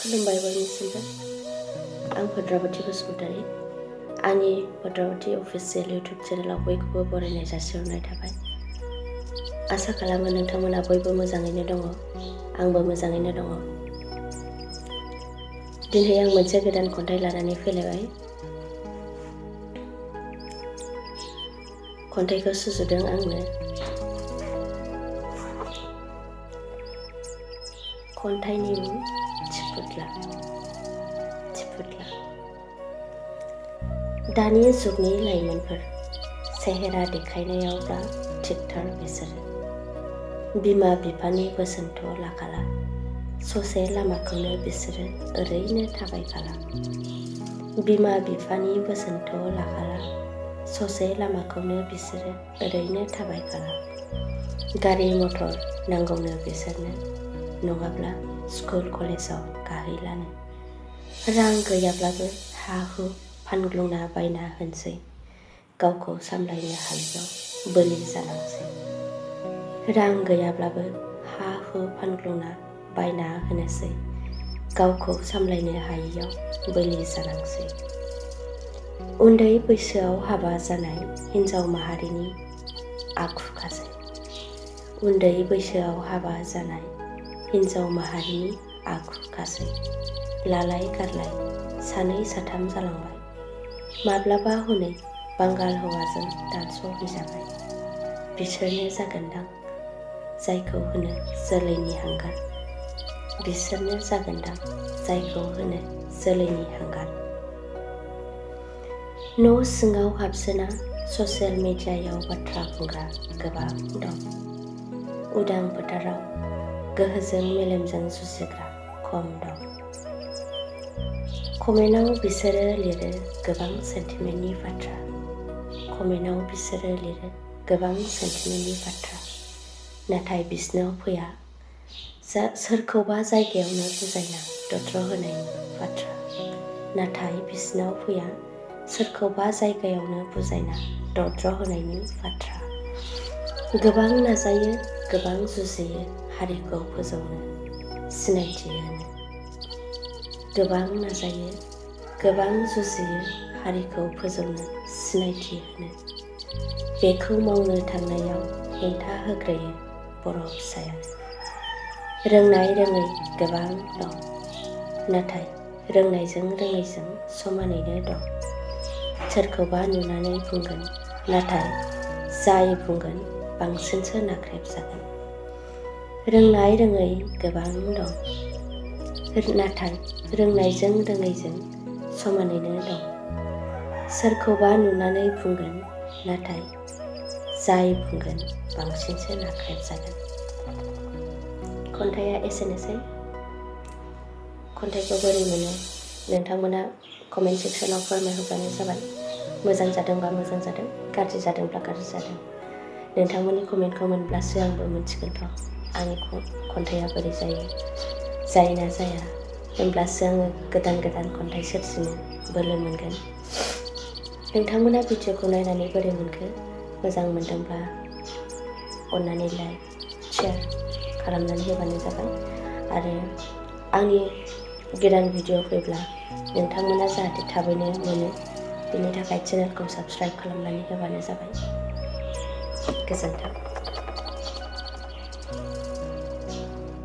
खुलुमबाय बयनिसिमबो। आं भद्रावती बसुमतारी। आंनि भद्रावती अफिसियेल इउटुब चेनेलाव बयखौबो बरायनाय जासिहरनाय थाबाय। आसा खालामो नोंथांमोना बयबो मोजाङैनो दङ। आंबो मोजाङैनो दङ। दिनै आं मोनसे गोदान खन्थाइ लानानै फैलायबाय। खन्थाइखौ सुजुदों आंनो। खन्थाइनि मुं थिपुदला। दानि जुगनि लाइमोनफोर सेहेरा देखायनायावब्ला थिकथार बिसोरो बिमा बिफानि बोसोनथ' लाखाला, ससे लामाखौनो बिसोरो ओरैनो थाबायखाला। बिमा बिफानि बोसोनथ' लाखाला, ससे लामाखौनो बिसोरो ओरैनो थाबायखाला। गारि मटर नांगौनो बिसोरनो, नङाब्ला स्कुल कलेजाव गाहैलानो। रां गैयाब्लाबो हा हु फानग्लुंना बायना होनसै, गावखौ सामलायनो हायियाव बोलि जानांसै। रां गैयाब्लाबो हा हु फानग्लुंना बायना होनोसै, गावखौ सामलायनो हायियाव बोलि जानांसै। उन्दै बैसोआव हाबा जानाय हिन्जाव माहारिनि आखुखासै। उन्दै बैसोआव हाबा जानाय हिन्जाव माहारिनि आखुखासै। लालाय गारलाय सानै साथाम जालांबाय। माब्लाबा हनै बांगाल हौवाजों दानस'हैजाबाय। बिसोरनो जागोनदां जायखौ होनो जोलैनि हांगार। बिसोरनो जागोनदां जायखौ होनो जोलैनि हांगार। न' सिङाव हाबसोना ससियेल मिडियायाव बाथ्रा बुंग्रा गोबां दं। उदां फोथाराव गोहोजों मेलेमजों जुजिग्रा खम दं। कमेन्टआव बिसोरो लिरो गोबां सेन्टिमेन्टनि बाथ्रा। कमेन्टआव बिसोरो लिरो गोबां सेन्टिमेन्टनि बाथ्रा। नाथाय बिसिनाव फैया सोरखौबा जायगायावनो बुजायना दद्र होनायनि बाथ्रा। नाथाय बिसिनाव फैया सोरखौबा जायगायावनो बुजायना दद्र होनायनि बाथ्रा। गोबां नाजायो, गोबां जुजियो हारिखौ फोजौनो, सिनायथि होनो। गोबां नाजायो, गोबां जुजियो हारिखौ फोजौनो, सिनायथि होनो। बेखौ मावनो थांनायाव हेंथा होग्रोयो बर' फिसाया। रोंनाय रोङै गोबां दं, नाथाय रोंनायजों रोङैजों समानैनो दं। सोरखौबा नुनानै बुंगोन, नाथाय जाय बुंगोन बांसिनसो नाख्रेबजागोन। रोंनाय रोङै गोबां दं, नाथाय रोंनायजों रोङैजों समानैनो दं। सोरखौबा नुनानै बुंगोन, नाथाय जाय बुंगोन बांसिनसो नाख्रेबजागोन। खन्थाइया एसेनोसै। खन्थाइखौ बोरै मोनो नोंथांमोना कमेन्ट सेक्सनाव फोरमायहरबानो जाबाय। मोजां जादोंबा मोजां जादों, गाज्रि जादोंब्ला गाज्रि जादों। नोंथांमोननि कमेन्टखौ मोनब्लासो आंबो मिथिगोनथ' आंनि खन्थाइया बोरै जायो, जायोना जाया। होमब्लासो आङो गोदान गोदान खन्थाइ सोरजिनो बोलो मोनगोन। नोंथांमोना भिडिअखौ नायनानै बोरै मोनखो? मोजां मोनदोंब्ला अननानै लाइक, शेयार खालामनानै होबानो जाबाय। आरो आंनि गोदान भिडिअ फैब्ला नोंथांमोना जाहाथे थाबैनो मोनो, बेनि थाखाय चेनेलखौ साबस्क्राइब खालामनानै होबानो जाबाय। गोजोन्थों।